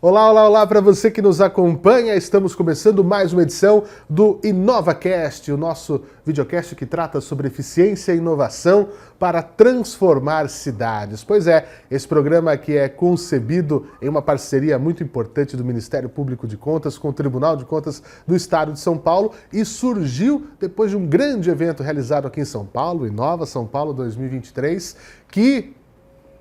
Olá, olá, olá para você que nos acompanha. Estamos começando mais uma edição do InovaCast, o nosso videocast que trata sobre eficiência e inovação para transformar cidades. Pois é, esse programa aqui é concebido em uma parceria muito importante do Ministério Público de Contas com o Tribunal de Contas do Estado de São Paulo e surgiu depois de um grande evento realizado aqui em São Paulo, Inova São Paulo 2023, que,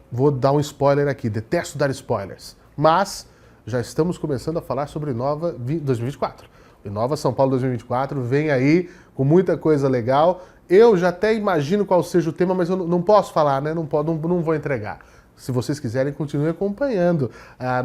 vou dar um spoiler aqui, detesto dar spoilers, mas já estamos começando a falar sobre Inova 2024. Inova São Paulo 2024 vem aí com muita coisa legal. Eu já até imagino qual seja o tema, mas eu não posso falar, né? Não vou entregar. Se vocês quiserem, continue acompanhando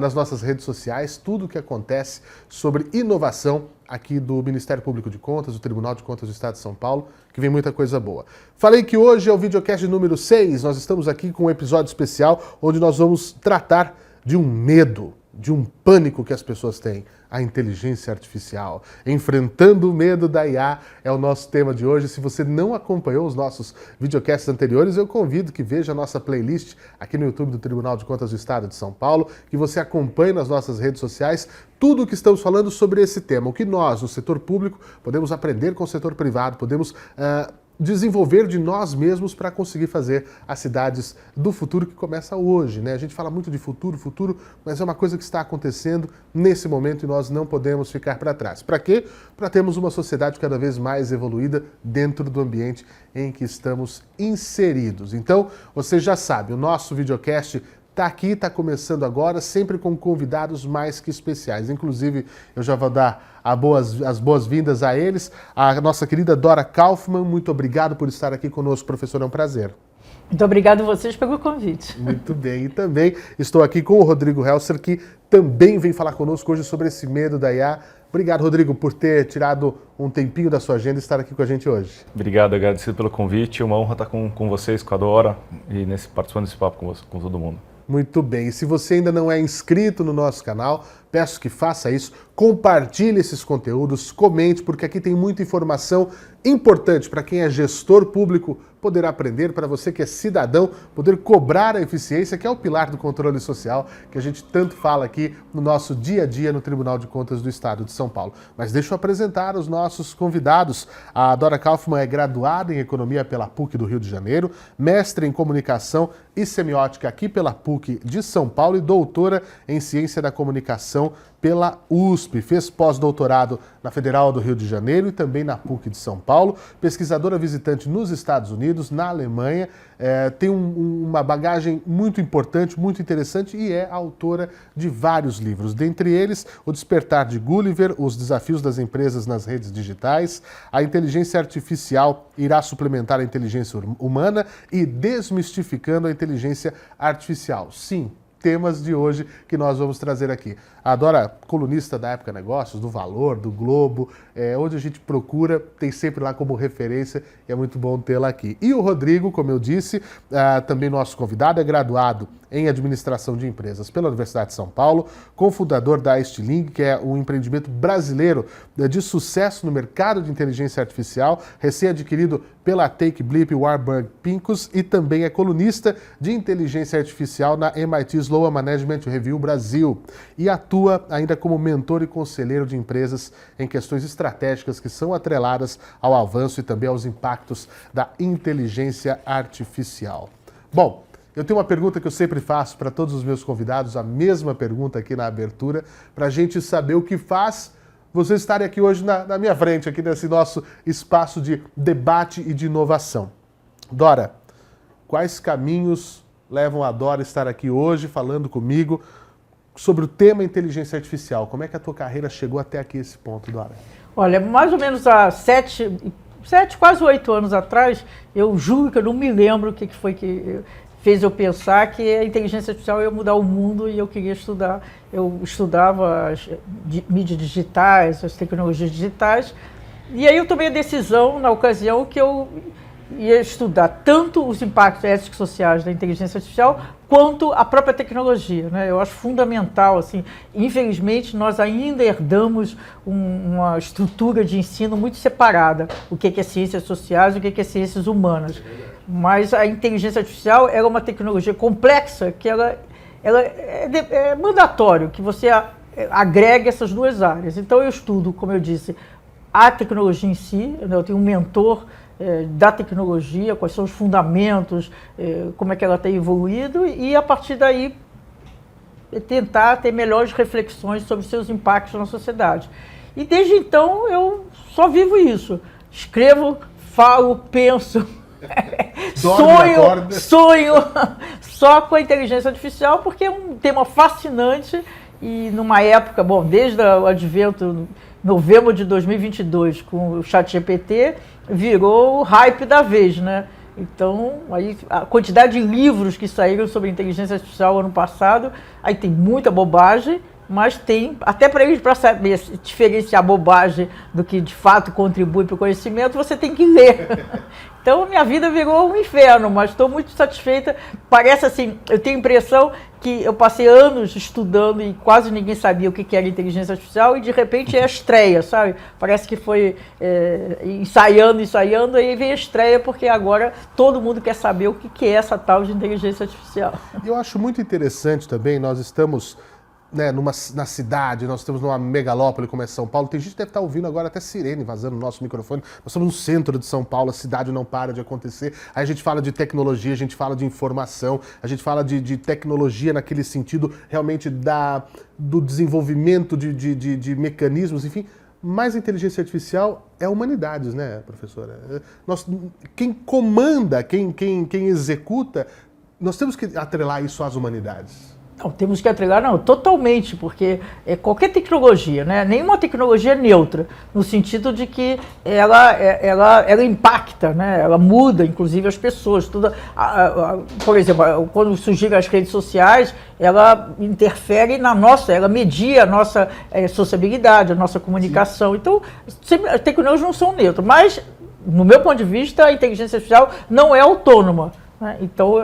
nas nossas redes sociais tudo o que acontece sobre inovação aqui do Ministério Público de Contas, do Tribunal de Contas do Estado de São Paulo, que vem muita coisa boa. Falei que hoje é o videocast número 6, nós estamos aqui com um episódio especial onde nós vamos tratar de um medo, de um pânico que as pessoas têm, a inteligência artificial. Enfrentando o medo da IA é o nosso tema de hoje. Se você não acompanhou os nossos videocasts anteriores, eu convido que veja a nossa playlist aqui no YouTube do Tribunal de Contas do Estado de São Paulo, que você acompanhe nas nossas redes sociais tudo o que estamos falando sobre esse tema, o que nós, no setor público, podemos aprender com o setor privado, podemos desenvolver de nós mesmos para conseguir fazer as cidades do futuro que começa hoje, né? A gente fala muito de futuro, mas é uma coisa que está acontecendo nesse momento e nós não podemos ficar para trás. Para quê? Para termos uma sociedade cada vez mais evoluída dentro do ambiente em que estamos inseridos. Então, você já sabe, o nosso videocast está aqui, está começando agora, sempre com convidados mais que especiais. Inclusive, eu já vou dar as boas-vindas a eles. A nossa querida Dora Kaufmann, muito obrigado por estar aqui conosco, professor, é um prazer. Muito obrigado a vocês pelo convite. Muito bem, e também estou aqui com o Rodrigo Helser, que também vem falar conosco hoje sobre esse medo da IA. Obrigado, Rodrigo, por ter tirado um tempinho da sua agenda e estar aqui com a gente hoje. Obrigado, agradecido pelo convite. Uma honra estar com vocês, com a Dora, e participando desse papo com todo mundo. Muito bem, e se você ainda não é inscrito no nosso canal, peço que faça isso, compartilhe esses conteúdos, comente, porque aqui tem muita informação importante para quem é gestor público poder aprender, para você que é cidadão poder cobrar a eficiência, que é o pilar do controle social que a gente tanto fala aqui no nosso dia a dia no Tribunal de Contas do Estado de São Paulo. Mas deixa eu apresentar os nossos convidados. A Dora Kaufmann é graduada em Economia pela PUC do Rio de Janeiro, mestre em Comunicação e Semiótica aqui pela PUC de São Paulo e doutora em Ciência da Comunicação pela USP. Fez pós-doutorado na Federal do Rio de Janeiro e também na PUC de São Paulo. Pesquisadora visitante nos Estados Unidos, na Alemanha. Tem uma bagagem muito importante, muito interessante e é autora de vários livros. Dentre eles, O Despertar de Gulliver, Os Desafios das Empresas nas Redes Digitais, A Inteligência Artificial irá suplementar a inteligência humana e Desmistificando a Inteligência Artificial. Sim, temas de hoje que nós vamos trazer aqui. A Dora, colunista da Época Negócios, do Valor, do Globo, onde a gente procura, tem sempre lá como referência e é muito bom tê-la aqui. E o Rodrigo, como eu disse, também nosso convidado, é graduado em Administração de Empresas pela Universidade de São Paulo, cofundador da Estiling, que é um empreendimento brasileiro de sucesso no mercado de inteligência artificial, recém-adquirido pela Take Bleep Warburg Pincus e também é colunista de inteligência artificial na MIT Sloan Management Review Brasil e atua ainda como mentor e conselheiro de empresas em questões estratégicas que são atreladas ao avanço e também aos impactos da inteligência artificial. Bom, eu tenho uma pergunta que eu sempre faço para todos os meus convidados, a mesma pergunta aqui na abertura, para a gente saber o que faz vocês estarem aqui hoje na minha frente, aqui nesse nosso espaço de debate e de inovação. Dora, quais caminhos levam a Dora a estar aqui hoje falando comigo sobre o tema inteligência artificial? Como é que a tua carreira chegou até aqui esse ponto, Dora? Olha, mais ou menos há 7, quase 8 anos atrás, eu juro que eu não me lembro o que foi que fez eu pensar que a inteligência artificial ia mudar o mundo e eu queria estudar. Eu estudava as mídias digitais, as tecnologias digitais, e aí eu tomei a decisão, na ocasião, que eu ia estudar tanto os impactos éticos e sociais da inteligência artificial, quanto a própria tecnologia, né? Eu acho fundamental, assim, infelizmente nós ainda herdamos uma estrutura de ensino muito separada, o que é ciências sociais e o que é ciências humanas. Mas a inteligência artificial era uma tecnologia complexa que ela ela é mandatório que você agregue essas duas áreas. Então eu estudo, como eu disse, a tecnologia em si, né? Eu tenho um mentor da tecnologia, quais são os fundamentos, como é que ela tem evoluído, e a partir daí tentar ter melhores reflexões sobre seus impactos na sociedade. E desde então eu só vivo isso. Escrevo, falo, penso, sonho só com a inteligência artificial, porque é um tema fascinante e numa época, bom, desde o advento, novembro de 2022, com o ChatGPT, virou o hype da vez, né? Então, aí a quantidade de livros que saíram sobre inteligência artificial ano passado, aí tem muita bobagem, mas tem, até para saber diferenciar bobagem do que de fato contribui para o conhecimento, você tem que ler. Então, minha vida virou um inferno, mas estou muito satisfeita. Parece assim, eu tenho a impressão que eu passei anos estudando e quase ninguém sabia o que era inteligência artificial e de repente é a estreia, sabe? Parece que foi ensaiando, aí vem a estreia porque agora todo mundo quer saber o que é essa tal de inteligência artificial. Eu acho muito interessante também, nós estamos... Né, na cidade, nós estamos numa megalópole como é São Paulo, tem gente que deve estar ouvindo agora até sirene vazando no nosso microfone, nós estamos no centro de São Paulo, a cidade não para de acontecer, aí a gente fala de tecnologia, a gente fala de informação, a gente fala de tecnologia naquele sentido realmente do desenvolvimento de mecanismos, enfim, mas a inteligência artificial é humanidades, né, professora? Quem comanda, quem executa, nós temos que atrelar isso às humanidades. Não, temos que atrelar, não, totalmente, porque qualquer tecnologia, né, nenhuma tecnologia é neutra, no sentido de que ela impacta, né, ela muda, inclusive, as pessoas. Por exemplo, quando surgiram as redes sociais, ela interfere ela media a nossa sociabilidade, a nossa comunicação. Sim. Então, as tecnologias não são neutras, mas, no meu ponto de vista, a inteligência artificial não é autônoma, né, então...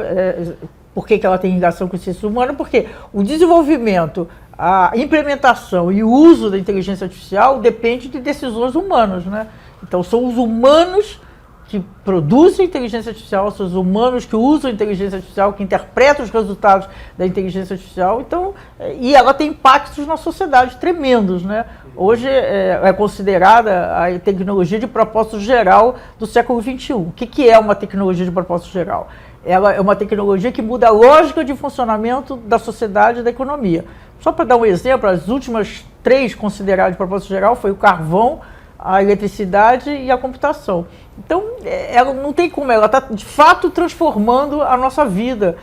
Por que ela tem ligação com o ser humano? Porque o desenvolvimento, a implementação e o uso da inteligência artificial depende de decisões humanas, né? Então, são os humanos que produzem inteligência artificial, são os humanos que usam a inteligência artificial, que interpretam os resultados da inteligência artificial. Então, e ela tem impactos na sociedade tremendos, né? Hoje é considerada a tecnologia de propósito geral do século XXI. O que é uma tecnologia de propósito geral? Ela é uma tecnologia que muda a lógica de funcionamento da sociedade e da economia. Só para dar um exemplo, as últimas 3 consideradas de propósito geral foi o carvão, a eletricidade e a computação. Então, ela não tem como, ela está de fato transformando a nossa vida,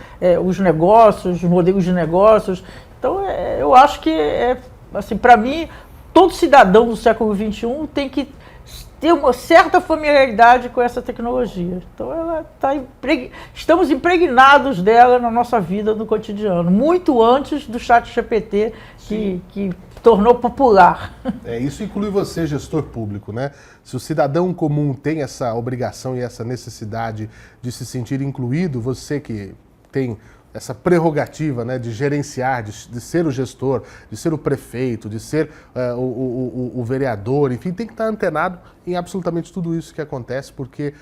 os negócios, os modelos de negócios. Então, eu acho que, assim, para mim, todo cidadão do século XXI tem que ter uma certa familiaridade com essa tecnologia. Então, estamos impregnados dela na nossa vida, no cotidiano, muito antes do ChatGPT que tornou popular. Isso inclui você, gestor público, né? Se o cidadão comum tem essa obrigação e essa necessidade de se sentir incluído, você que tem essa prerrogativa, né, de gerenciar, de ser o gestor, de ser o prefeito, de ser o vereador, enfim, tem que estar antenado em absolutamente tudo isso que acontece, porque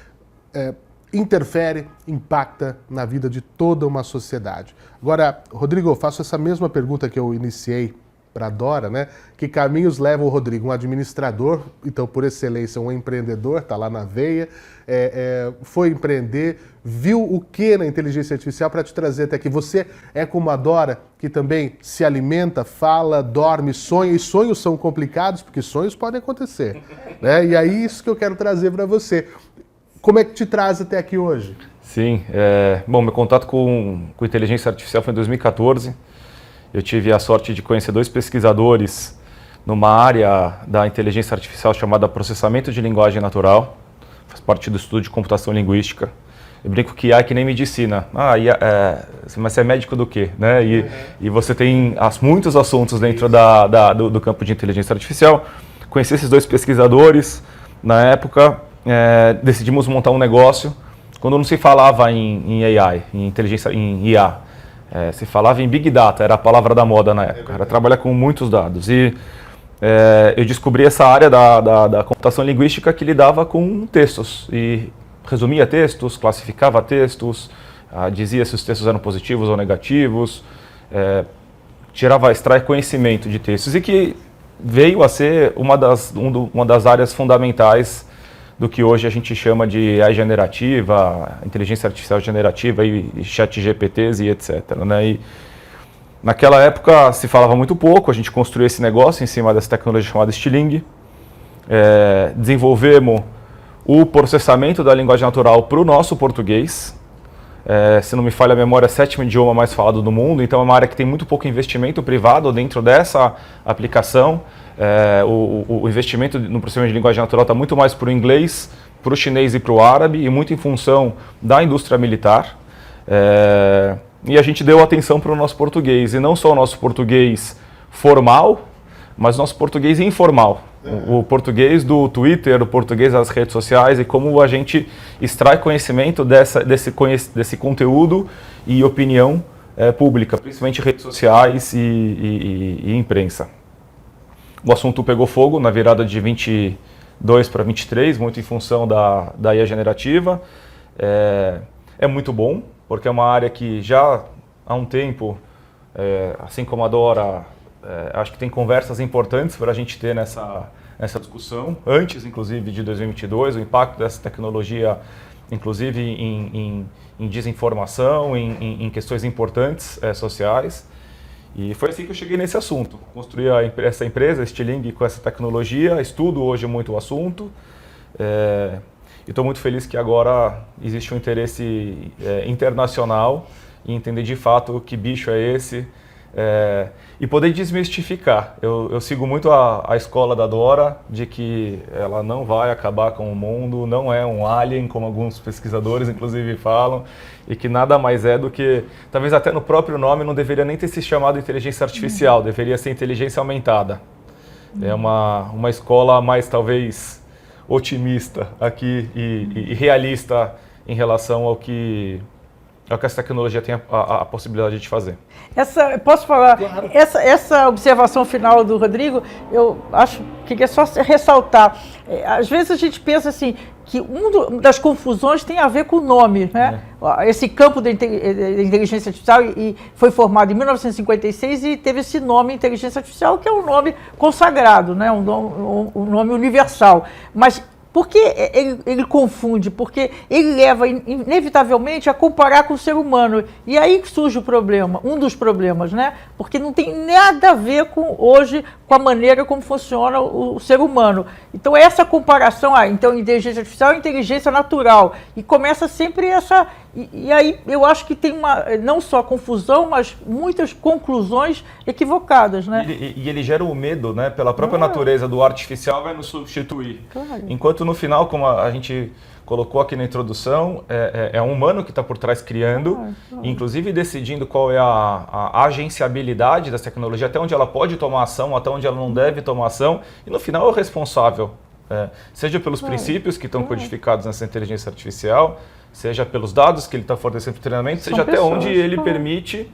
interfere, impacta na vida de toda uma sociedade. Agora, Rodrigo, eu faço essa mesma pergunta que eu iniciei para a Dora, né? Que caminhos leva o Rodrigo, um administrador, então por excelência um empreendedor, está lá na veia, foi empreender, viu o que na inteligência artificial para te trazer até aqui. Você é como a Dora, que também se alimenta, fala, dorme, sonha, e sonhos são complicados, porque sonhos podem acontecer, né? E aí isso que eu quero trazer para você. Como é que te traz até aqui hoje? Sim, bom, meu contato com inteligência artificial foi em 2014. Eu tive a sorte de conhecer 2 pesquisadores numa área da inteligência artificial chamada processamento de linguagem natural. Faz parte do estudo de computação linguística. Eu brinco que IA é que nem medicina. Mas você é médico do quê? Né? E você tem muitos assuntos dentro do campo de inteligência artificial. Conheci esses 2 pesquisadores. Na época, decidimos montar um negócio. Quando não se falava em AI, em IA, se falava em Big Data, era a palavra da moda na época, era trabalhar com muitos dados. E eu descobri essa área da computação linguística que lidava com textos, e resumia textos, classificava textos, dizia se os textos eram positivos ou negativos, extrai conhecimento de textos e que veio a ser uma das áreas fundamentais do que hoje a gente chama de AI generativa, inteligência artificial generativa e chat GPTs e etc. Né? E naquela época se falava muito pouco, a gente construiu esse negócio em cima dessa tecnologia chamada Stiling, desenvolvemos o processamento da linguagem natural para o nosso português. Se não me falha a memória, é o 7º idioma mais falado do mundo, então é uma área que tem muito pouco investimento privado dentro dessa aplicação. O investimento no processamento de linguagem natural está muito mais para o inglês, para o chinês e para o árabe, e muito em função da indústria militar. E a gente deu atenção para o nosso português, e não só o nosso português formal, mas o nosso português informal. O português do Twitter, o português das redes sociais, e como a gente extrai conhecimento desse conteúdo e opinião pública, principalmente redes sociais e imprensa. O assunto pegou fogo na virada de 22 para 23, muito em função da IA generativa. É muito bom, porque é uma área que já há um tempo, assim como a Dora, acho que tem conversas importantes para a gente ter nessa discussão, antes inclusive de 2022, o impacto dessa tecnologia, inclusive em desinformação, em questões importantes sociais. E foi assim que eu cheguei nesse assunto. Construí essa empresa, Stiling, com essa tecnologia, estudo hoje muito o assunto. E estou muito feliz que agora existe um interesse internacional em entender de fato que bicho é esse e poder desmistificar. Eu sigo muito a escola da Dora, de que ela não vai acabar com o mundo, não é um alien, como alguns pesquisadores inclusive falam, e que nada mais é do que, talvez até no próprio nome não deveria nem ter se chamado inteligência artificial, deveria ser inteligência aumentada. É uma escola mais talvez otimista aqui e realista em relação ao que essa tecnologia tem a possibilidade de fazer. Posso falar? Claro. Essa observação final do Rodrigo, eu acho que é só ressaltar. Às vezes a gente pensa assim, que uma das confusões tem a ver com o nome, né? Esse campo da inteligência artificial foi formado em 1956 e teve esse nome inteligência artificial, que é um nome consagrado, né? Um nome universal. Mas por que ele confunde? Porque ele leva inevitavelmente a comparar com o ser humano. E aí surge o problema, um dos problemas, né? Porque não tem nada a ver hoje com a maneira como funciona o ser humano. Então essa comparação, então inteligência artificial é inteligência natural. E começa sempre essa... E aí eu acho que tem não só confusão, mas muitas conclusões equivocadas, né? E ele gera o medo, né? Pela própria natureza do artificial vai nos substituir. Claro. Enquanto no final, como a gente colocou aqui na introdução, é um humano que está por trás criando, inclusive decidindo qual é a agenciabilidade dessa tecnologia, até onde ela pode tomar ação, até onde ela não deve tomar ação, e no final é o responsável. Seja pelos princípios que estão codificados nessa inteligência artificial, seja pelos dados que ele está fornecendo para o treinamento, seja até onde ele permite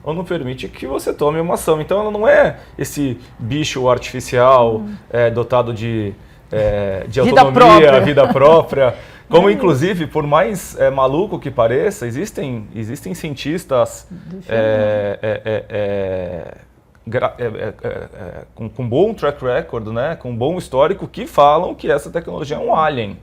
ou não permite que você tome uma ação. Então ela não é esse bicho artificial dotado de autonomia, vida própria. Como inclusive, por mais maluco que pareça, existem cientistas com bom track record, né, com bom histórico, que falam que essa tecnologia é um alien.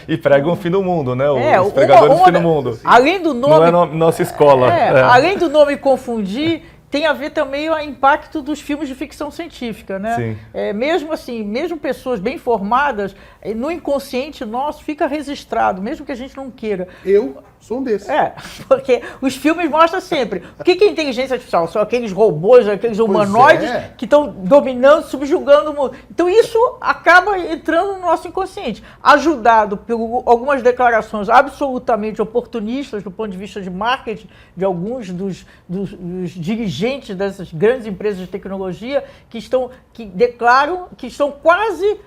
E pregam o fim do mundo, né? Os pregadores do fim do mundo. Além do nome, não é nossa escola. Além do nome confundir, tem a ver também o impacto dos filmes de ficção científica, né? Sim. Mesmo assim, mesmo pessoas bem formadas, no inconsciente nosso fica registrado, mesmo que a gente não queira. Eu sou um desses. Porque os filmes mostram sempre. O que é inteligência artificial? São aqueles robôs, aqueles humanoides que estão dominando, subjugando o mundo. Então isso acaba entrando no nosso inconsciente, ajudado por algumas declarações absolutamente oportunistas do ponto de vista de marketing de alguns dos dirigentes dessas grandes empresas de tecnologia que declaram que estão quase...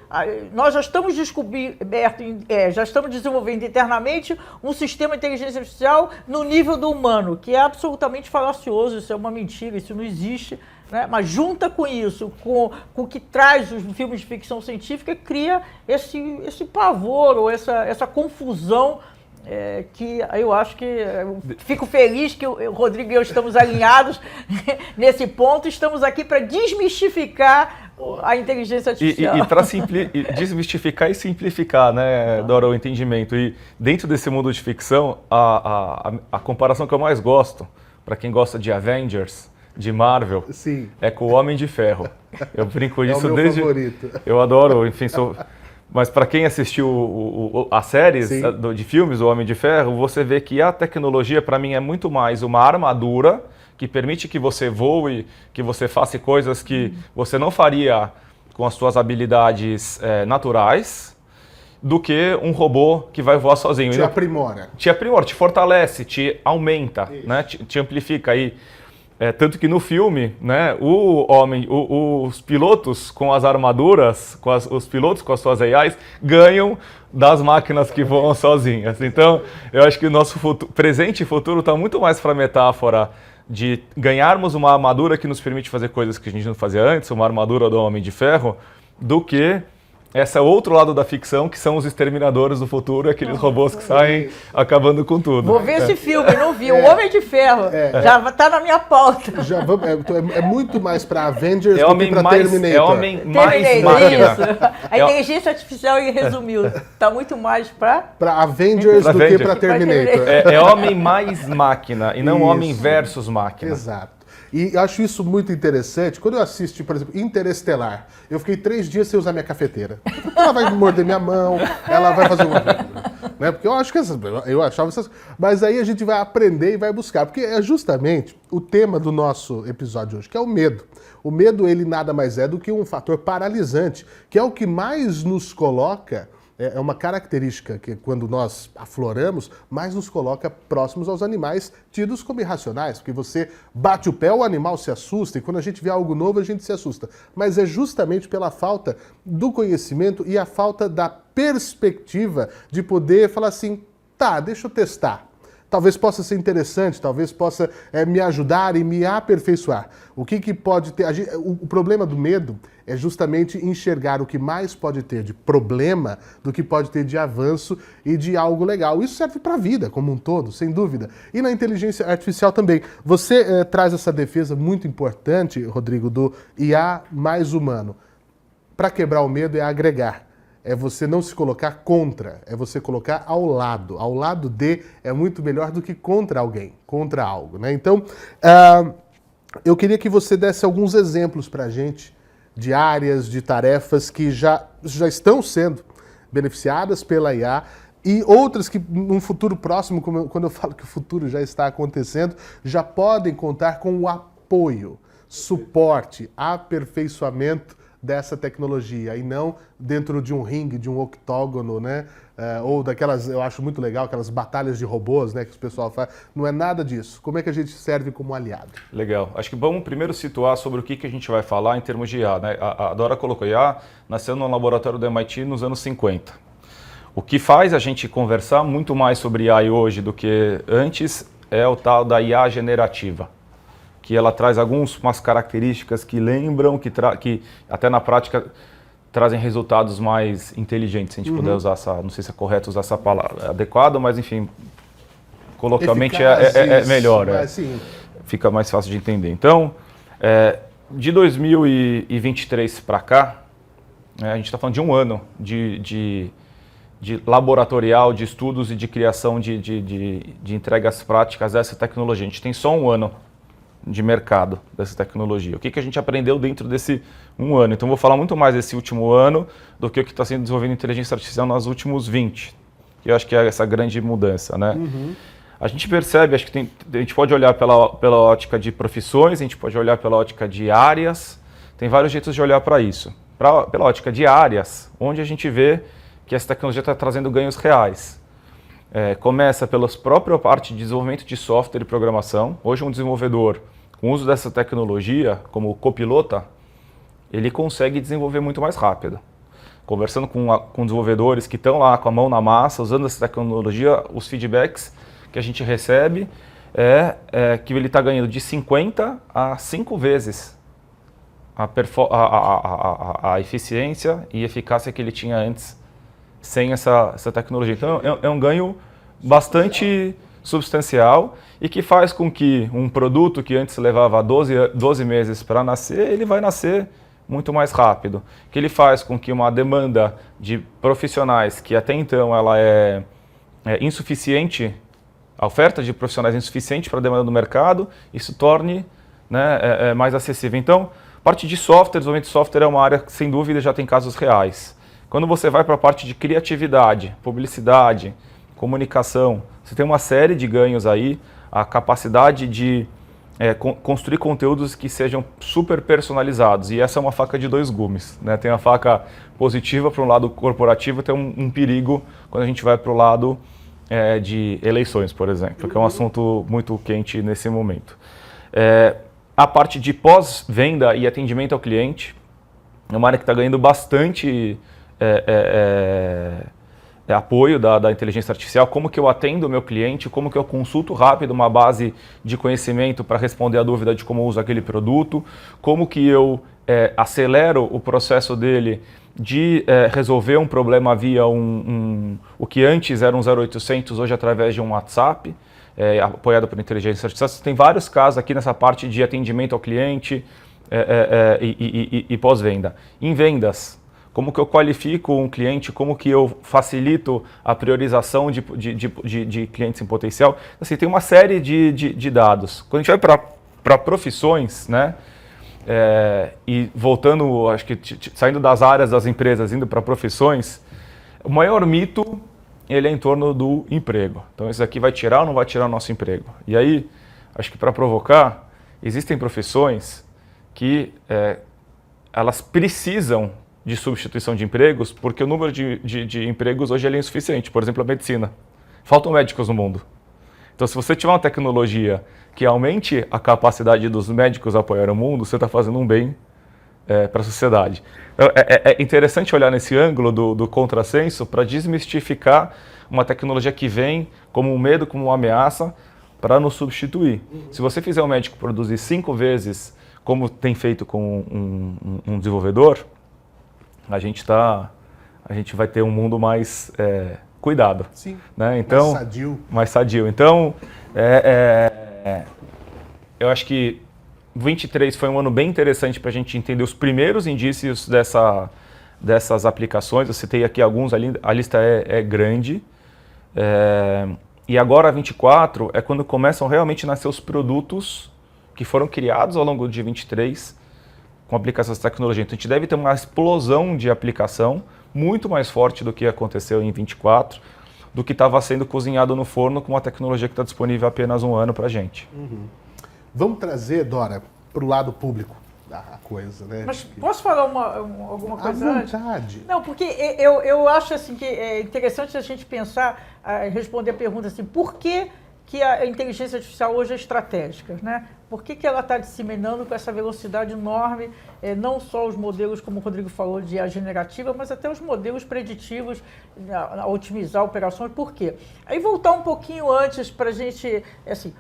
Nós já estamos já estamos desenvolvendo internamente um sistema de inteligência artificial no nível do humano, que é absolutamente falacioso, isso é uma mentira, isso não existe, né? Mas junta com isso, com o que traz os filmes de ficção científica, cria esse pavor ou essa confusão que eu acho que eu fico feliz que o Rodrigo e eu estamos alinhados nesse ponto, estamos aqui para desmistificar a inteligência artificial. E para desmistificar e simplificar, né, Dora, o entendimento. E dentro desse mundo de ficção, a comparação que eu mais gosto, para quem gosta de Avengers, de Marvel, Sim. é com o Homem de Ferro. Eu brinco disso o meu desde... favorito. Eu adoro, enfim, Mas para quem assistiu as séries de filmes do Homem de Ferro, você vê que a tecnologia, para mim, é muito mais uma armadura que permite que você voe, que você faça coisas que você não faria com as suas habilidades naturais, do que um robô que vai voar sozinho. Te aprimora. Te aprimora, te fortalece, te aumenta, né? Te amplifica aí. Tanto que no filme, né, os pilotos com as armaduras, os pilotos com as suas AIs, ganham das máquinas que voam sozinhas. Então, eu acho que o nosso presente e futuro está muito mais para a metáfora de ganharmos uma armadura que nos permite fazer coisas que a gente não fazia antes, uma armadura do Homem de Ferro, do que esse outro lado da ficção, que são os exterminadores do futuro, aqueles robôs que saem acabando com tudo. Vou ver esse filme, não vi. O Homem de Ferro já está na minha pauta. É muito mais para Avengers do que para Terminator. É homem mais máquina. Isso. A inteligência artificial, ele resumiu, está muito mais para Avengers do que para Terminator. É homem mais máquina e não homem versus máquina. Exato. E eu acho isso muito interessante. Quando eu assisti, por exemplo, Interestelar, eu fiquei 3 dias sem usar minha cafeteira. Ela vai morder minha mão, ela vai fazer uma... Né? Porque eu acho que eu achava essas... Mas aí a gente vai aprender e vai buscar. Porque é justamente o tema do nosso episódio hoje, que é o medo. O medo, ele nada mais é do que um fator paralisante, que é o que mais nos coloca... É uma característica que, quando nós afloramos, mais nos coloca próximos aos animais tidos como irracionais, porque você bate o pé, o animal se assusta, e quando a gente vê algo novo, a gente se assusta. Mas é justamente pela falta do conhecimento e a falta da perspectiva de poder falar assim, tá, deixa eu testar. Talvez possa ser interessante, talvez possa me ajudar e me aperfeiçoar. O que pode ter... O problema do medo é justamente enxergar o que mais pode ter de problema do que pode ter de avanço e de algo legal. Isso serve para a vida como um todo, sem dúvida. E na inteligência artificial também. Você traz essa defesa muito importante, Rodrigo, do IA mais humano. Para quebrar o medo é agregar. É você não se colocar contra, é você colocar ao lado. Ao lado de é muito melhor do que contra alguém, contra algo, né? Então, eu queria que você desse alguns exemplos para a gente de áreas, de tarefas que já estão sendo beneficiadas pela IA e outras que, num futuro próximo, quando eu falo que o futuro já está acontecendo, já podem contar com o apoio, suporte, aperfeiçoamento dessa tecnologia, e não dentro de um ringue, de um octógono, né? Ou daquelas, eu acho muito legal, aquelas batalhas de robôs, né, que o pessoal faz. Não é nada disso. Como é que a gente serve como aliado? Legal. Acho que vamos primeiro situar sobre o que a gente vai falar em termos de IA, né? A Dora colocou IA, nasceu no laboratório do MIT nos anos 50. O que faz a gente conversar muito mais sobre IA hoje do que antes é o tal da IA generativa, que ela traz algumas características que lembram, que até na prática trazem resultados mais inteligentes, se a gente puder usar não sei se é correto usar essa palavra, adequado, mas enfim, coloquialmente é melhor, fica mais fácil de entender. Então, de 2023 para cá, a gente está falando de um ano de laboratorial, de estudos e de criação de entregas práticas dessa tecnologia. A gente tem só um ano de mercado dessa tecnologia. O que a gente aprendeu dentro desse um ano? Então, vou falar muito mais desse último ano do que o que está sendo desenvolvido em inteligência artificial nos últimos 20, que eu acho que é essa grande mudança, né? A gente percebe, acho que a gente pode olhar pela ótica de profissões, a gente pode olhar pela ótica de áreas, tem vários jeitos de olhar para isso. Pela ótica de áreas, onde a gente vê que essa tecnologia está trazendo ganhos reais. Começa pela própria parte de desenvolvimento de software e programação. Hoje um desenvolvedor, com o uso dessa tecnologia, como copilota, ele consegue desenvolver muito mais rápido. Conversando com desenvolvedores que estão lá com a mão na massa, usando essa tecnologia, os feedbacks que a gente recebe que ele está ganhando de 50 a 5 vezes a eficiência e eficácia que ele tinha antes, sem essa tecnologia. Então é um ganho bastante substancial e que faz com que um produto que antes levava 12 meses para nascer, ele vai nascer muito mais rápido. Que ele faz com que uma demanda de profissionais que até então ela é insuficiente, a oferta de profissionais é insuficiente para a demanda do mercado, isso torne, né, mais acessível. Então, parte de software, desenvolvimento de software é uma área que, sem dúvida, já tem casos reais. Quando você vai para a parte de criatividade, publicidade, comunicação, você tem uma série de ganhos aí, a capacidade de construir conteúdos que sejam super personalizados. E essa é uma faca de dois gumes, né? Tem a faca positiva para um lado corporativo, tem um perigo quando a gente vai para o lado de eleições, por exemplo, que é um assunto muito quente nesse momento. A parte de pós-venda e atendimento ao cliente é uma área que está ganhando bastante apoio da inteligência artificial. Como que eu atendo o meu cliente, como que eu consulto rápido uma base de conhecimento para responder a dúvida de como eu uso aquele produto, como que eu acelero o processo dele de resolver um problema via o que antes era um 0800, hoje através de um WhatsApp, apoiado por inteligência artificial. Tem vários casos aqui nessa parte de atendimento ao cliente e pós-venda. Em vendas, como que eu qualifico um cliente, como que eu facilito a priorização de clientes em potencial. Assim, tem uma série de dados. Quando a gente vai para profissões, né, e voltando, acho que saindo das áreas das empresas, indo para profissões, o maior mito ele é em torno do emprego. Então, isso aqui vai tirar ou não vai tirar o nosso emprego? E aí, acho que para provocar, existem profissões que elas precisam de substituição de empregos, porque o número de empregos hoje é insuficiente. Por exemplo, a medicina. Faltam médicos no mundo. Então, se você tiver uma tecnologia que aumente a capacidade dos médicos a apoiar o mundo, você está fazendo um bem para a sociedade. Então, é interessante olhar nesse ângulo do contrassenso para desmistificar uma tecnologia que vem como um medo, como uma ameaça, para nos substituir. Se você fizer um médico produzir 5 vezes como tem feito com um desenvolvedor, a gente vai ter um mundo mais cuidado. Sim, né? Então, mais sadio. Então, eu acho que 23 foi um ano bem interessante para a gente entender os primeiros indícios dessas aplicações. Eu citei aqui alguns, a lista é grande. E agora, 24, é quando começam realmente a nascer os produtos que foram criados ao longo de 23 com aplicação dessa tecnologia. Então, a gente deve ter uma explosão de aplicação muito mais forte do que aconteceu em 24, do que estava sendo cozinhado no forno com uma tecnologia que está disponível há apenas um ano para a gente. Uhum. Vamos trazer, Dora, para o lado público a coisa, né? Mas posso falar alguma coisa antes? À vontade. Não, porque eu acho assim, que é interessante a gente pensar, responder a pergunta assim, por que a inteligência artificial hoje é estratégica, né? Por que ela está disseminando com essa velocidade enorme, não só os modelos, como o Rodrigo falou, de IA generativa, mas até os modelos preditivos, a otimizar operações. Por quê? Aí voltar um pouquinho antes para a gente, assim,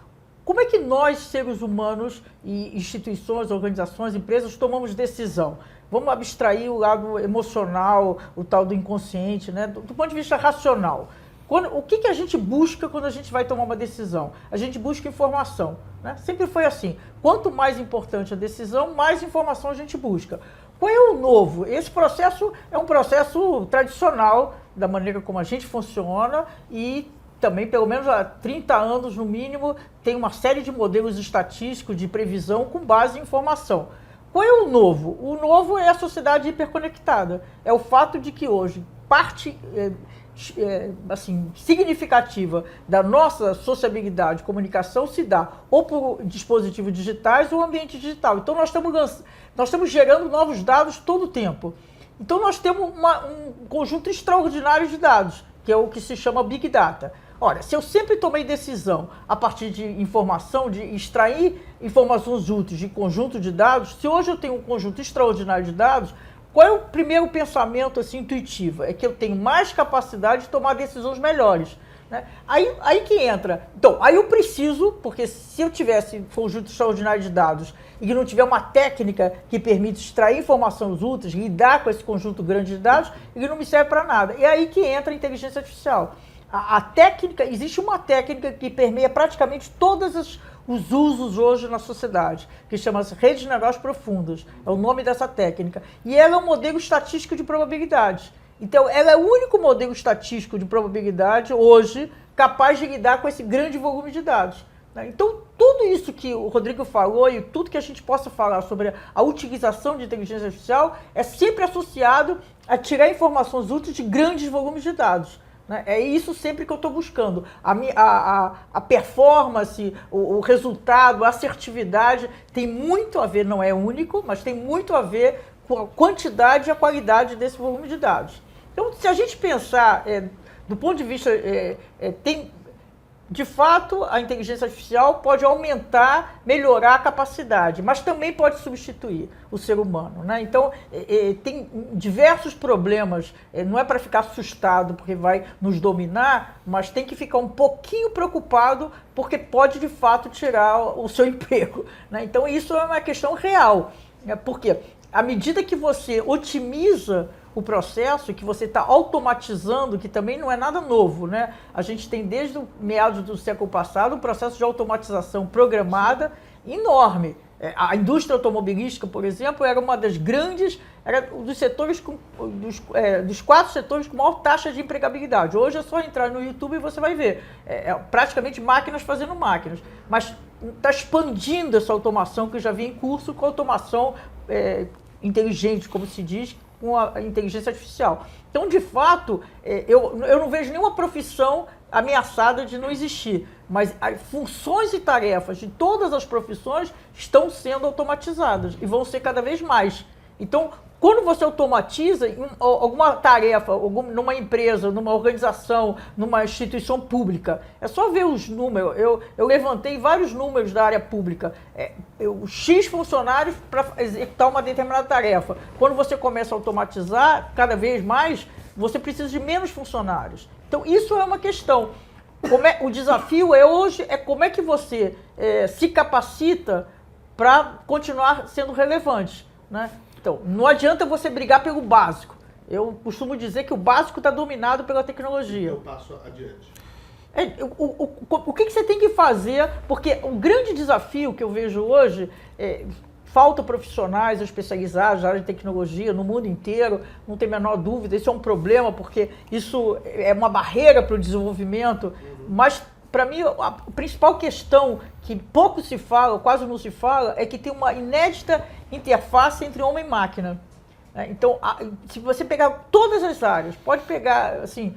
como é que nós, seres humanos, e instituições, organizações, empresas, tomamos decisão? Vamos abstrair o lado emocional, o tal do inconsciente, né? Do ponto de vista racional. O que a gente busca quando a gente vai tomar uma decisão? A gente busca informação, né? Sempre foi assim. Quanto mais importante a decisão, mais informação a gente busca. Qual é o novo? Esse processo é um processo tradicional da maneira como a gente funciona e também, pelo menos há 30 anos no mínimo, tem uma série de modelos estatísticos de previsão com base em informação. Qual é o novo? O novo é a sociedade hiperconectada. É o fato de que hoje parte assim, significativa da nossa sociabilidade, comunicação se dá ou por dispositivos digitais ou ambiente digital. Então nós estamos gerando novos dados todo o tempo. Então nós temos um conjunto extraordinário de dados, que é o que se chama Big Data. Olha, se eu sempre tomei decisão a partir de informação, de extrair informações úteis de conjunto de dados, se hoje eu tenho um conjunto extraordinário de dados, qual é o primeiro pensamento assim, intuitivo? É que eu tenho mais capacidade de tomar decisões melhores, né? Aí que entra. Então, aí eu preciso, porque se eu tivesse conjunto extraordinário de dados e que não tiver uma técnica que permite extrair informações úteis, lidar com esse conjunto grande de dados, ele não me serve para nada. E aí que entra a inteligência artificial. A técnica, existe uma técnica que permeia praticamente todos os usos hoje na sociedade, que chama-se rede de negócios profundas, é o nome dessa técnica. E ela é um modelo estatístico de probabilidade. Então, ela é o único modelo estatístico de probabilidade hoje capaz de lidar com esse grande volume de dados. Então, tudo isso que o Rodrigo falou e tudo que a gente possa falar sobre a utilização de inteligência artificial é sempre associado a tirar informações úteis de grandes volumes de dados. É isso sempre que eu estou buscando. A performance, o resultado, a assertividade tem muito a ver, não é único, mas tem muito a ver com a quantidade e a qualidade desse volume de dados. Então, se a gente pensar do ponto de vista... De fato, a inteligência artificial pode aumentar, melhorar a capacidade, mas também pode substituir o ser humano, né? Então, tem diversos problemas, não é para ficar assustado porque vai nos dominar, mas tem que ficar um pouquinho preocupado porque pode, de fato, tirar o seu emprego, né? Então, isso é uma questão real, né? Porque à medida que você otimiza o processo, que você está automatizando, que também não é nada novo, né? A gente tem desde o meados do século passado um processo de automatização programada enorme. A indústria automobilística, por exemplo, era uma das grandes, era dos setores, dos 4 setores com maior taxa de empregabilidade. Hoje é só entrar no YouTube e você vai ver. Praticamente máquinas fazendo máquinas. Mas está expandindo essa automação que já vinha em curso com a automação inteligente, como se diz, com a inteligência artificial. Então, de fato, eu não vejo nenhuma profissão ameaçada de não existir, mas as funções e tarefas de todas as profissões estão sendo automatizadas e vão ser cada vez mais. Então, quando você automatiza alguma tarefa, numa empresa, numa organização, numa instituição pública, é só ver os números. Eu levantei vários números da área pública. X funcionários para executar uma determinada tarefa. Quando você começa a automatizar, cada vez mais, você precisa de menos funcionários. Então, isso é uma questão. O desafio hoje é como é que você se capacita para continuar sendo relevante, né? Então, não adianta você brigar pelo básico. Eu costumo dizer que o básico está dominado pela tecnologia. Eu passo adiante. O que você tem que fazer? Porque o grande desafio que eu vejo hoje falta profissionais especializados na área de tecnologia no mundo inteiro, não tem a menor dúvida. Isso é um problema, porque isso é uma barreira para o desenvolvimento, mas... Para mim, a principal questão que pouco se fala, quase não se fala, é que tem uma inédita interface entre homem e máquina. Então, se você pegar todas as áreas, pode pegar, assim,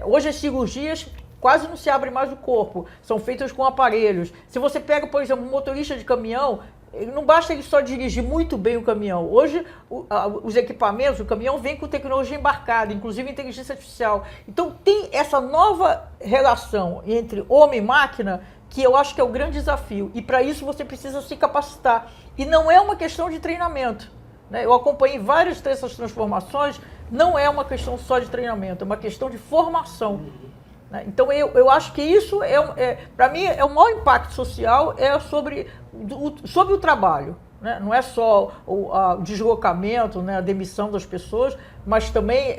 hoje as cirurgias quase não se abrem mais o corpo, são feitas com aparelhos. Se você pega, por exemplo, um motorista de caminhão, não basta ele só dirigir muito bem o caminhão. Hoje, os equipamentos, o caminhão vem com tecnologia embarcada, inclusive inteligência artificial. Então, tem essa nova relação entre homem e máquina que eu acho que é o grande desafio. E, para isso, você precisa se capacitar. E não é uma questão de treinamento, né? Eu acompanhei várias dessas transformações, não é uma questão só de treinamento, é uma questão de formação. Então, eu acho que isso, para mim, o maior impacto social sobre o trabalho, né? Não é só o deslocamento, né, a demissão das pessoas, mas também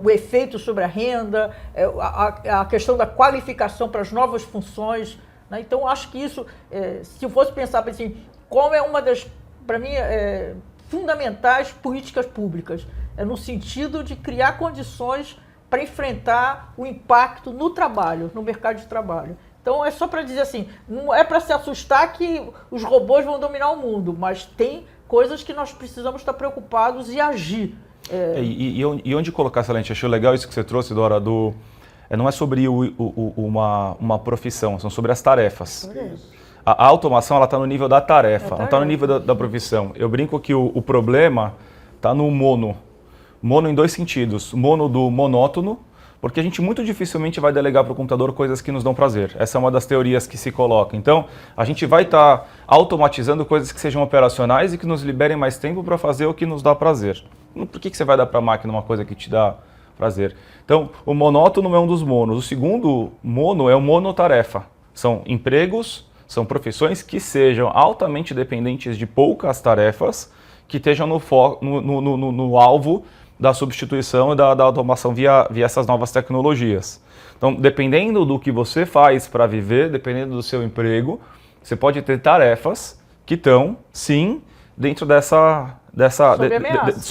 o efeito sobre a renda, a questão da qualificação para as novas funções, né? Então, acho que isso, se eu fosse pensar assim, como é uma das, para mim, fundamentais políticas públicas, no sentido de criar condições para enfrentar o impacto no trabalho, no mercado de trabalho. Então, é só para dizer assim, não é para se assustar que os robôs vão dominar o mundo, mas tem coisas que nós precisamos estar preocupados e agir. E onde colocar essa lente? Achei legal isso que você trouxe, Dora, não é sobre uma profissão, são sobre as tarefas. A automação está no nível da tarefa, não está no nível da profissão. Eu brinco que o problema está no mono. Mono em 2 sentidos. Mono do monótono, porque a gente muito dificilmente vai delegar para o computador coisas que nos dão prazer. Essa é uma das teorias que se coloca. Então, a gente vai estar automatizando coisas que sejam operacionais e que nos liberem mais tempo para fazer o que nos dá prazer. Por que você vai dar para a máquina uma coisa que te dá prazer? Então, o monótono é um dos monos. O segundo mono é o monotarefa. São empregos, são profissões que sejam altamente dependentes de poucas tarefas, que estejam no alvo da substituição e da automação via essas novas tecnologias. Então, dependendo do que você faz para viver, dependendo do seu emprego, você pode ter tarefas que estão, sim, dentro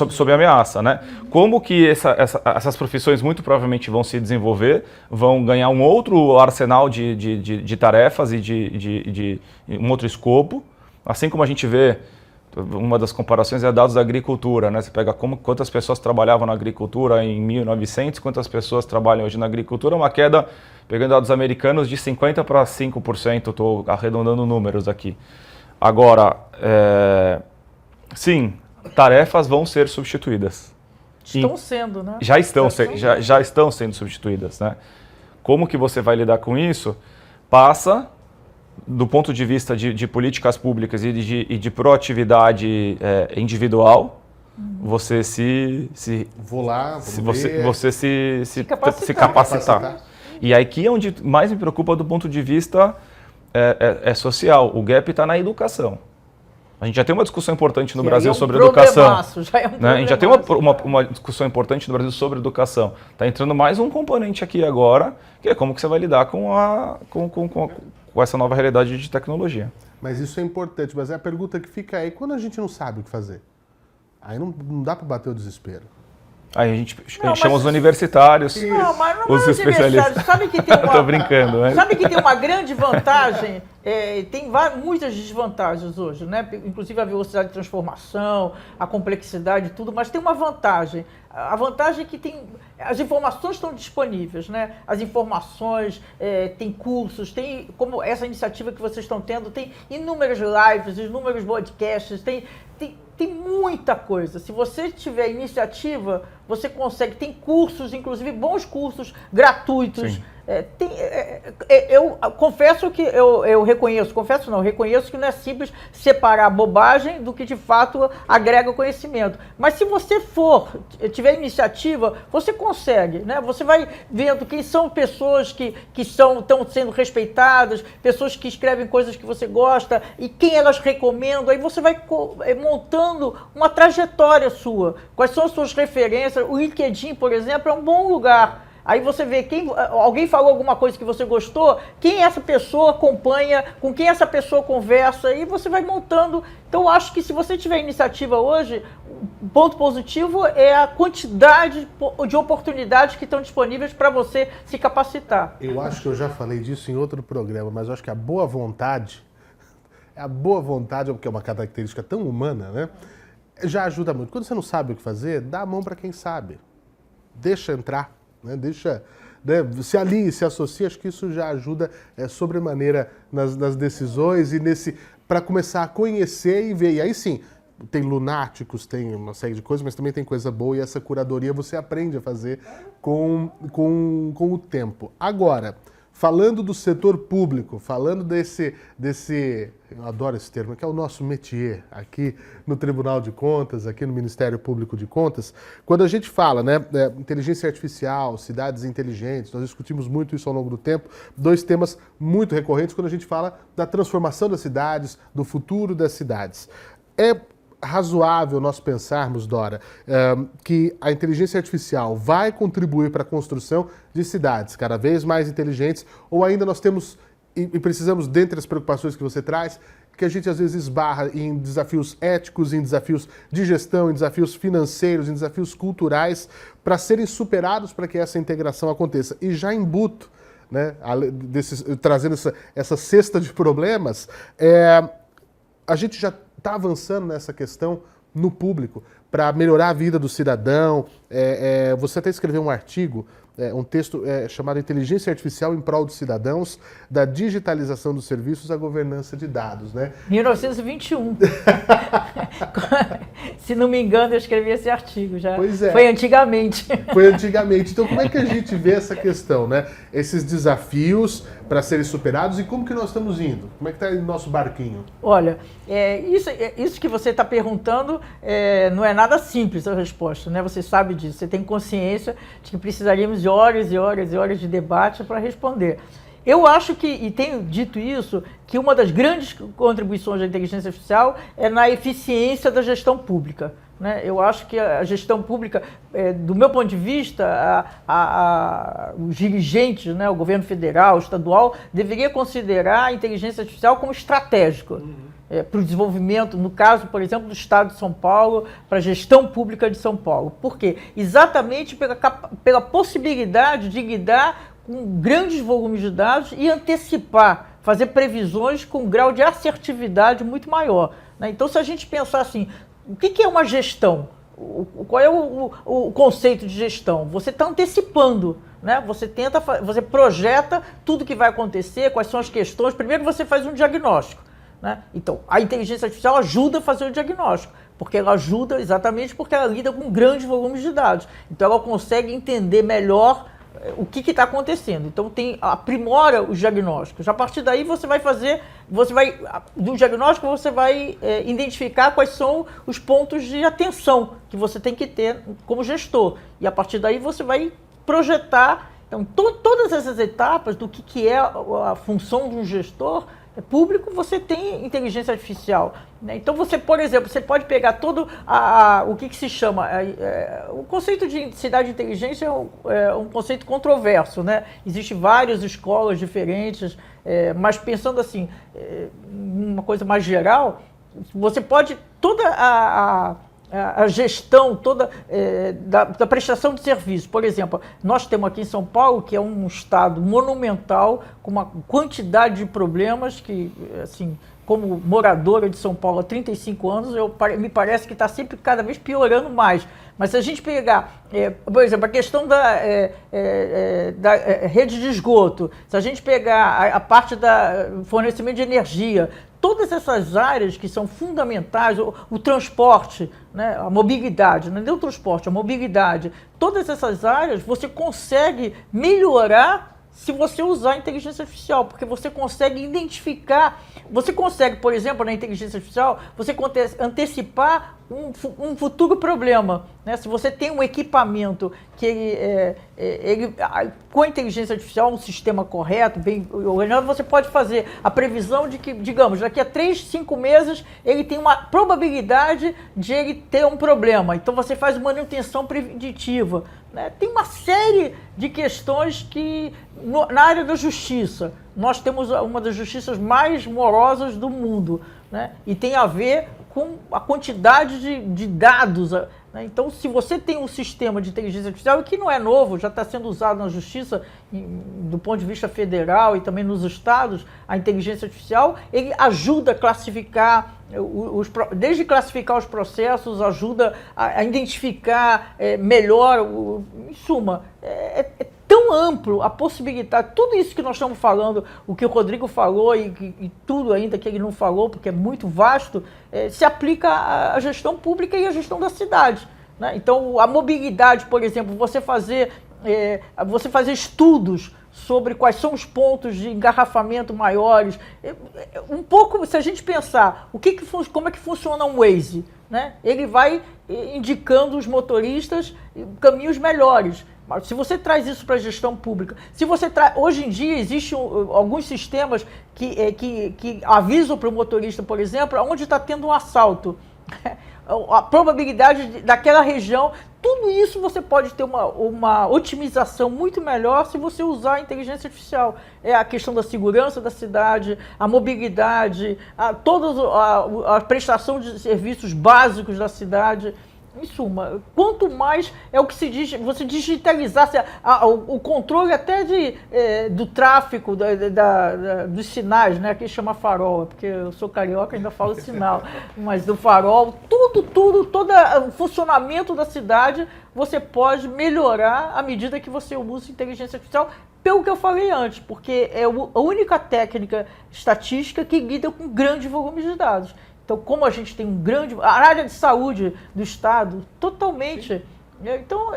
sob ameaça, né? Como que essas profissões muito provavelmente vão se desenvolver, vão ganhar um outro arsenal de tarefas e de um outro escopo, assim como a gente vê, uma das comparações é dados da agricultura, né? Você pega quantas pessoas trabalhavam na agricultura em 1900, quantas pessoas trabalham hoje na agricultura, uma queda, pegando dados americanos, de 50% para 5%, estou arredondando números aqui. Agora, sim, tarefas vão ser substituídas. Estão sendo, né? Já estão sendo substituídas, né? Como que você vai lidar com isso? Passa, do ponto de vista de políticas públicas e de proatividade individual, você se capacitar. E aqui é onde mais me preocupa do ponto de vista social. O gap está na educação. A gente já tem uma discussão importante no Brasil sobre educação. A gente já tem uma discussão importante no Brasil sobre educação. Está entrando mais um componente aqui agora, que é como que você vai lidar com essa nova realidade de tecnologia. Mas isso é importante, mas é a pergunta que fica aí, quando a gente não sabe o que fazer? Aí não dá para bater o desespero. Aí a gente chama os universitários, os especialistas. Sabe que tem uma, tô brincando, né? Sabe que tem uma grande vantagem, tem muitas desvantagens hoje, né? Inclusive a velocidade de transformação, a complexidade e tudo, mas tem uma vantagem. A vantagem é que as informações estão disponíveis, né? As informações, tem cursos, tem, como essa iniciativa que vocês estão tendo, tem inúmeras lives, inúmeros podcasts, tem muita coisa. Se você tiver iniciativa, você consegue. Tem cursos, inclusive bons cursos gratuitos. Eu confesso que eu reconheço que não é simples separar a bobagem do que de fato agrega conhecimento. Mas se você tiver iniciativa, você consegue, né? Você vai vendo quem são pessoas que estão sendo respeitadas, pessoas que escrevem coisas que você gosta e quem elas recomendam. Aí você vai montando uma trajetória sua. Quais são as suas referências? O LinkedIn, por exemplo, é um bom lugar. Aí você vê alguém falou alguma coisa que você gostou, quem essa pessoa acompanha, com quem essa pessoa conversa, e você vai montando. Então, eu acho que se você tiver iniciativa hoje, o ponto positivo é a quantidade de oportunidades que estão disponíveis para você se capacitar. Eu acho que eu já falei disso em outro programa, mas eu acho que a boa vontade, porque é uma característica tão humana, né? Já ajuda muito. Quando você não sabe o que fazer, dá a mão para quem sabe. Deixa entrar. Né? Se alie, se associe, acho que isso já ajuda sobremaneira nas decisões e para começar a conhecer e ver. E aí sim, tem lunáticos, tem uma série de coisas, mas também tem coisa boa e essa curadoria você aprende a fazer com o tempo. Agora, falando do setor público, falando desse, eu adoro esse termo, que é o nosso métier aqui no Tribunal de Contas, aqui no Ministério Público de Contas, quando a gente fala, né, inteligência artificial, cidades inteligentes, nós discutimos muito isso ao longo do tempo, dois temas muito recorrentes quando a gente fala da transformação das cidades, do futuro das cidades. É razoável nós pensarmos, Dora, que a inteligência artificial vai contribuir para a construção de cidades cada vez mais inteligentes, ou ainda nós temos e precisamos, dentre as preocupações que você traz, que a gente às vezes esbarra em desafios éticos, em desafios de gestão, em desafios financeiros, em desafios culturais, para serem superados para que essa integração aconteça. E já embuto, né, trazendo essa cesta de problemas, a gente já está avançando nessa questão no público para melhorar a vida do cidadão. Você até escreveu um artigo, um texto chamado Inteligência Artificial em Prol dos Cidadãos, da digitalização dos serviços à governança de dados, né? 1921. Se não me engano, eu escrevi esse artigo já. Pois é. Foi antigamente. Foi antigamente. Então, como é que a gente vê essa questão, né? Esses desafios para serem superados e como que nós estamos indo? Como é que está o nosso barquinho? Olha, isso que você está perguntando não é nada simples a resposta, né? Você sabe disso, você tem consciência de que precisaríamos de horas e horas e horas de debate para responder. Eu acho que, e tenho dito isso, que uma das grandes contribuições da inteligência artificial é na eficiência da gestão pública. né? Eu acho que a gestão pública, do meu ponto de vista, os dirigentes, né, o governo federal, estadual, deveria considerar a inteligência artificial como estratégico para o desenvolvimento, no caso, por exemplo, do Estado de São Paulo, para a gestão pública de São Paulo. Por quê? Exatamente pela possibilidade de lidar com grandes volumes de dados e antecipar, fazer previsões com um grau de assertividade muito maior, né? Então, se a gente pensar assim, o que é uma gestão? Qual é o conceito de gestão? Você está antecipando, né? Você projeta tudo que vai acontecer, quais são as questões. Primeiro você faz um diagnóstico, né? Então, a inteligência artificial ajuda a fazer o diagnóstico, porque ela ajuda exatamente porque ela lida com grandes volumes de dados. Então, ela consegue entender melhor o que está acontecendo. Então, aprimora os diagnósticos. A partir daí, do diagnóstico, você vai identificar quais são os pontos de atenção que você tem que ter como gestor. E a partir daí, você vai projetar. Então, todas essas etapas do que é a função de um gestor público, você tem inteligência artificial, né? Então, por exemplo, você pode pegar todo o que se chama... o conceito de cidade de inteligência é um conceito controverso, né? Existem várias escolas diferentes, mas pensando assim, uma coisa mais geral, você pode... Toda a gestão toda da prestação de serviço. Por exemplo, nós temos aqui em São Paulo, que é um estado monumental, com uma quantidade de problemas que, assim, como moradora de São Paulo há 35 anos, me parece que está sempre cada vez piorando mais. Mas se a gente pegar, por exemplo, a questão da rede de esgoto, se a gente pegar a parte do fornecimento de energia, todas essas áreas que são fundamentais, o transporte, né, a mobilidade, não é nem o transporte, a mobilidade, todas essas áreas você consegue melhorar se você usar a inteligência artificial, porque você consegue identificar, por exemplo, na inteligência artificial, você antecipar um futuro problema, né? Se você tem um equipamento que com a inteligência artificial, um sistema correto, bem organizado, você pode fazer a previsão de que, digamos, daqui a 3, 5 meses, ele tem uma probabilidade de ele ter um problema. Então, você faz manutenção preditiva, né? Tem uma série de questões que, na área da justiça, nós temos uma das justiças mais morosas do mundo, né? E tem a ver com a quantidade de dados, né? Então, se você tem um sistema de inteligência artificial, que não é novo, já está sendo usado na justiça, do ponto de vista federal e também nos estados, a inteligência artificial, ele ajuda a classificar, desde classificar os processos, ajuda a identificar melhor, em suma, tão amplo a possibilidade, tudo isso que nós estamos falando, o que o Rodrigo falou e tudo ainda que ele não falou, porque é muito vasto, se aplica à gestão pública e à gestão da cidade, né? Então, a mobilidade, por exemplo, você fazer estudos sobre quais são os pontos de engarrafamento maiores, um pouco, se a gente pensar, como é que funciona um Waze, né? Ele vai indicando os motoristas caminhos melhores. Mas se você traz isso para a gestão pública, hoje em dia existem alguns sistemas que avisam para o motorista, por exemplo, onde está tendo um assalto, a probabilidade daquela região, tudo isso você pode ter uma otimização muito melhor se você usar a inteligência artificial. É a questão da segurança da cidade, a mobilidade, a prestação de serviços básicos da cidade. Em suma, quanto mais é o que se diz, você digitalizar o controle até do tráfego, dos sinais, né? Aqui chama farol, porque eu sou carioca e ainda falo sinal, mas do farol, todo o funcionamento da cidade você pode melhorar à medida que você usa inteligência artificial, pelo que eu falei antes, porque é a única técnica estatística que lida com grandes volumes de dados. Então, como a gente tem a área de saúde do Estado, totalmente. Então,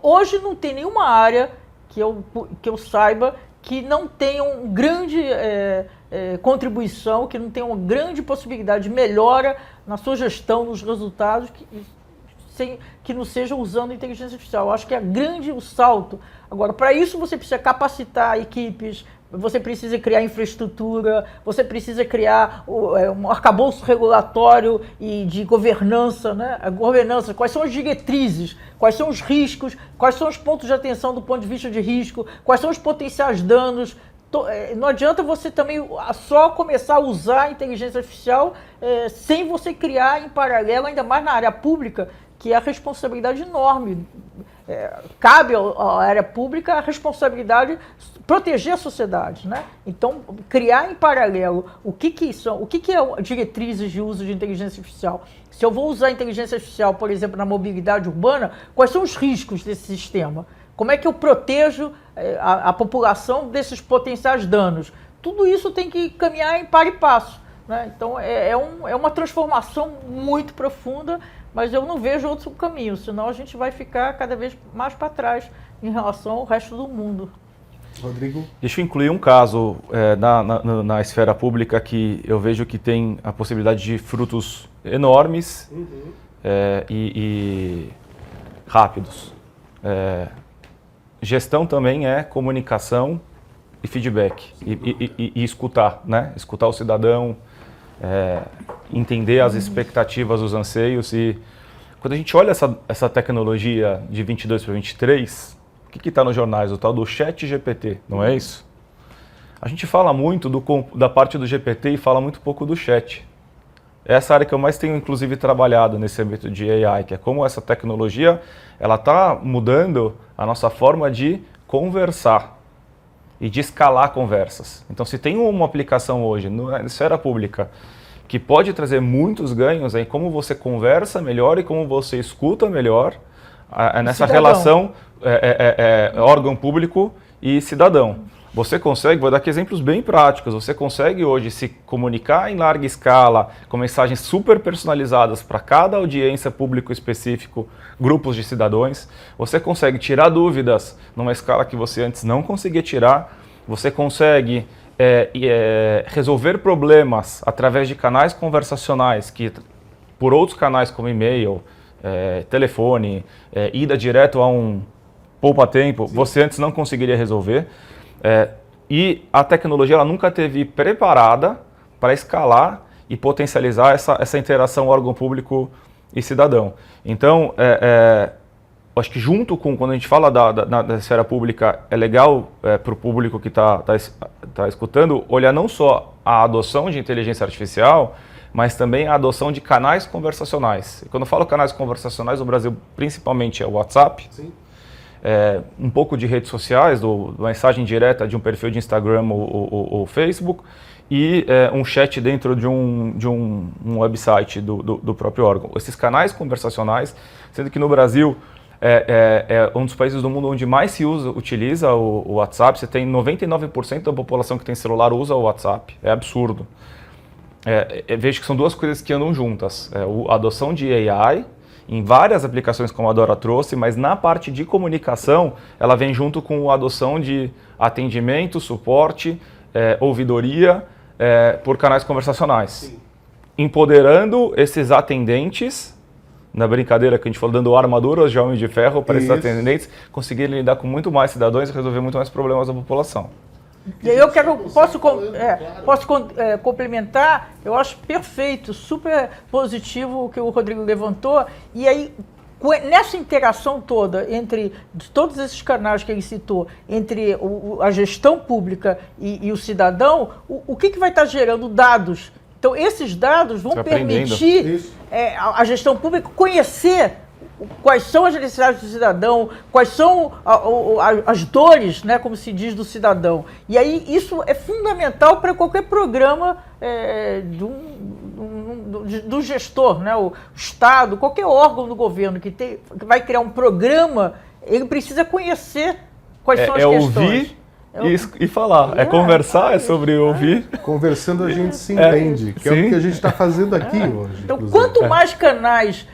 hoje não tem nenhuma área que eu saiba que não tenha uma grande contribuição, que não tenha uma grande possibilidade de melhora na sua gestão, nos resultados, que não seja usando inteligência artificial. Eu acho que é grande o salto. Agora, para isso você precisa capacitar equipes, você precisa criar infraestrutura, você precisa criar um arcabouço regulatório e de governança, né? A governança, quais são as diretrizes, quais são os riscos, quais são os pontos de atenção do ponto de vista de risco, quais são os potenciais danos. Não adianta você também só começar a usar a inteligência artificial sem você criar em paralelo, ainda mais na área pública, que é a responsabilidade enorme. Cabe à área pública a responsabilidade de proteger a sociedade, né? Então, criar em paralelo o que é diretrizes de uso de inteligência artificial. Se eu vou usar a inteligência artificial, por exemplo, na mobilidade urbana, quais são os riscos desse sistema? Como é que eu protejo a população desses potenciais danos? Tudo isso tem que caminhar em par e passo, né? Então, é uma transformação muito profunda, mas eu não vejo outro caminho, senão a gente vai ficar cada vez mais para trás em relação ao resto do mundo. Rodrigo? Deixa eu incluir um caso na esfera pública que eu vejo que tem a possibilidade de frutos enormes e rápidos. Gestão também é comunicação e feedback e escutar, né? Escutar o cidadão, entender as expectativas, os anseios. E quando a gente olha essa tecnologia de 22 para 23, o que está nos jornais? O tal do ChatGPT, não é isso? A gente fala muito da parte do GPT e fala muito pouco do chat. É essa área que eu mais tenho, inclusive, trabalhado nesse âmbito de AI, que é como essa tecnologia ela está mudando a nossa forma de conversar e de escalar conversas. Então, se tem uma aplicação hoje na esfera pública que pode trazer muitos ganhos em como você conversa melhor e como você escuta melhor nessa relação órgão público e cidadão. Você consegue, vou dar aqui exemplos bem práticos, você consegue hoje se comunicar em larga escala, com mensagens super personalizadas para cada audiência público específico, grupos de cidadãos. Você consegue tirar dúvidas numa escala que você antes não conseguia tirar. Você consegue resolver problemas através de canais conversacionais, que por outros canais como e-mail, telefone, ida direto a um poupa-tempo, você antes não conseguiria resolver. E a tecnologia ela nunca esteve preparada para escalar e potencializar essa interação órgão público e cidadão. Então, acho que junto com, quando a gente fala da esfera pública, é legal para o público que está escutando, olhar não só a adoção de inteligência artificial, mas também a adoção de canais conversacionais. E quando eu falo canais conversacionais, no Brasil principalmente é o WhatsApp, sim. Um pouco de redes sociais, da mensagem direta de um perfil de Instagram ou Facebook, e um chat dentro de um website do próprio órgão. Esses canais conversacionais, sendo que no Brasil é um dos países do mundo onde mais se utiliza o WhatsApp. Você tem 99% da população que tem celular usa o WhatsApp, é absurdo. Vejo que são duas coisas que andam juntas, a adoção de AI, em várias aplicações como a Dora trouxe, mas na parte de comunicação, ela vem junto com a adoção de atendimento, suporte, ouvidoria por canais conversacionais. Sim. Empoderando esses atendentes, na brincadeira que a gente falou, dando armaduras de homem de ferro para esses atendentes conseguirem lidar com muito mais cidadãos e resolver muito mais problemas da população. E aí eu posso complementar, eu acho perfeito, super positivo o que o Rodrigo levantou, e aí nessa interação toda entre todos esses canais que ele citou, entre a gestão pública e o cidadão, o que vai estar gerando dados? Então esses dados vão permitir a gestão pública conhecer quais são as necessidades do cidadão, quais são as dores, né, como se diz, do cidadão. E aí isso é fundamental para qualquer programa do gestor, né, o Estado, qualquer órgão do governo que vai criar um programa, ele precisa conhecer quais são as questões. Ouvir e falar. Conversar, sobre ouvir. Conversando a gente se entende, que é o que a gente está fazendo aqui hoje. Então, quanto mais canais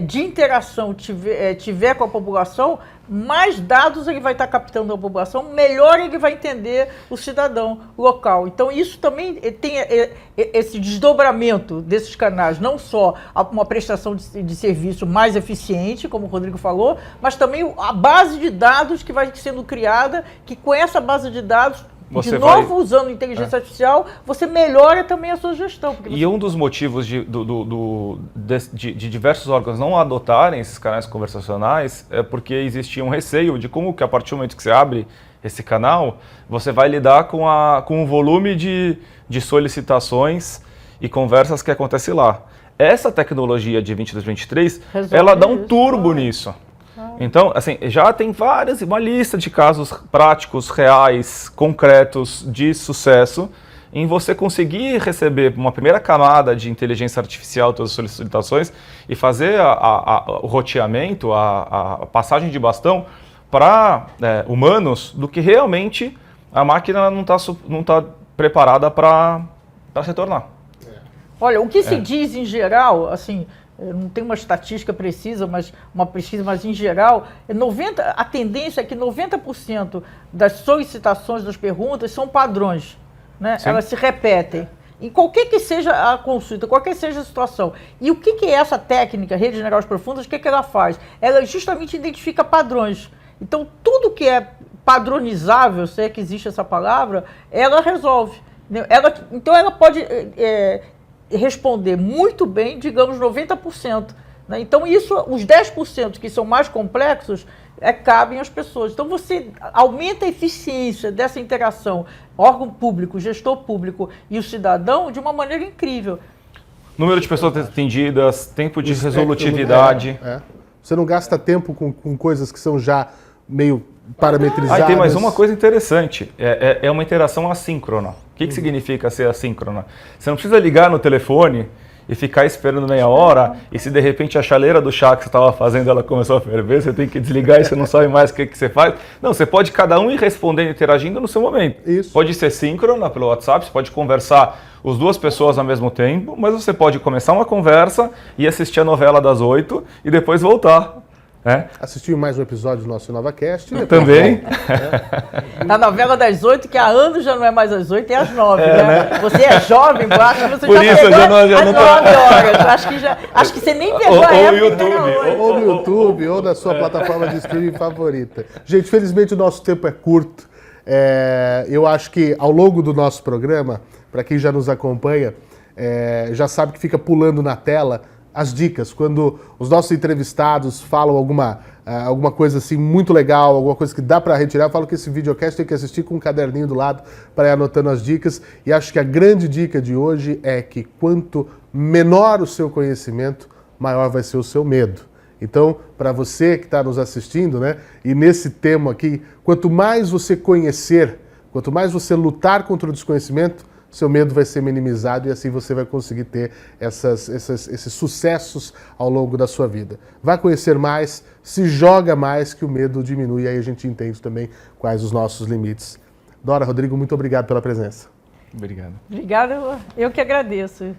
de interação tiver com a população, mais dados ele vai estar captando da população, melhor ele vai entender o cidadão local. Então isso também tem esse desdobramento desses canais, não só uma prestação de serviço mais eficiente, como o Rodrigo falou, mas também a base de dados que vai sendo criada, que com essa base de dados Você usando inteligência artificial, você melhora também a sua gestão. E um dos motivos de diversos órgãos não adotarem esses canais conversacionais é porque existia um receio de como que a partir do momento que você abre esse canal, você vai lidar com o volume de solicitações e conversas que acontece lá. Essa tecnologia de 2223, ela dá um turbo nisso. Então, assim, já tem uma lista de casos práticos, reais, concretos, de sucesso, em você conseguir receber uma primeira camada de inteligência artificial todas as solicitações e fazer o roteamento, a passagem de bastão para humanos do que realmente a máquina não tá preparada para retornar. Olha, o que se diz em geral, assim, não tem uma estatística precisa, mas uma pesquisa, mas em geral, a tendência é que 90% das solicitações, das perguntas, são padrões, né? Elas se repetem. Em qualquer que seja a consulta, qualquer que seja a situação. E o que é essa técnica, redes neurais profundas, o que ela faz? Ela justamente identifica padrões. Então, tudo que é padronizável, se é que existe essa palavra, ela resolve. Então, ela pode responder muito bem, digamos, 90%. Né? Então, os 10% que são mais complexos, cabem às pessoas. Então, você aumenta a eficiência dessa interação órgão público, gestor público e o cidadão de uma maneira incrível. Número de pessoas atendidas, tempo de resolutividade. Você não gasta tempo com coisas que são já meio parametrizadas. Tem mais uma coisa interessante, é uma interação assíncrona. O que significa ser assíncrona? Você não precisa ligar no telefone e ficar esperando meia hora, e se de repente a chaleira do chá que você estava fazendo, ela começou a ferver, você tem que desligar e você não sabe mais o que você faz. Não, você pode cada um ir respondendo e interagindo no seu momento. Isso. Pode ser síncrona pelo WhatsApp, você pode conversar as duas pessoas ao mesmo tempo, mas você pode começar uma conversa e assistir a novela das 8 e depois voltar. Assistiu mais um episódio do nosso InovaCast. Também. Na novela das 8, que há anos já não é mais às 8, é às 9. Né? Você é jovem, acho que você por já isso, pegou já às 9 horas. Acho que você nem pegou a época. Ou no YouTube, ou na sua plataforma de streaming favorita. Gente, felizmente o nosso tempo é curto. Eu acho que ao longo do nosso programa, para quem já nos acompanha, já sabe que fica pulando na tela as dicas, quando os nossos entrevistados falam alguma coisa assim muito legal, alguma coisa que dá para retirar, eu falo que esse videocast tem que assistir com um caderninho do lado para ir anotando as dicas, e acho que a grande dica de hoje é que quanto menor o seu conhecimento, maior vai ser o seu medo. Então, para você que está nos assistindo, né, e nesse tema aqui, quanto mais você conhecer, quanto mais você lutar contra o desconhecimento, seu medo vai ser minimizado e assim você vai conseguir ter esses sucessos ao longo da sua vida. Vai conhecer mais, se joga mais, que o medo diminui, e aí a gente entende também quais os nossos limites. Dora, Rodrigo, muito obrigado pela presença. Obrigado. Obrigada, eu que agradeço.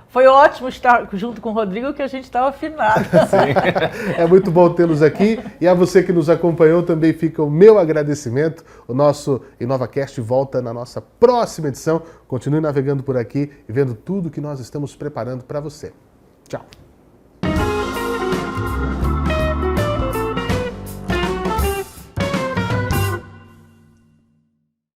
Foi ótimo estar junto com o Rodrigo, que a gente estava afinado. Sim. É muito bom tê-los aqui, e a você que nos acompanhou também fica o meu agradecimento. O nosso InovaCast volta na nossa próxima edição. Continue navegando por aqui e vendo tudo que nós estamos preparando para você. Tchau.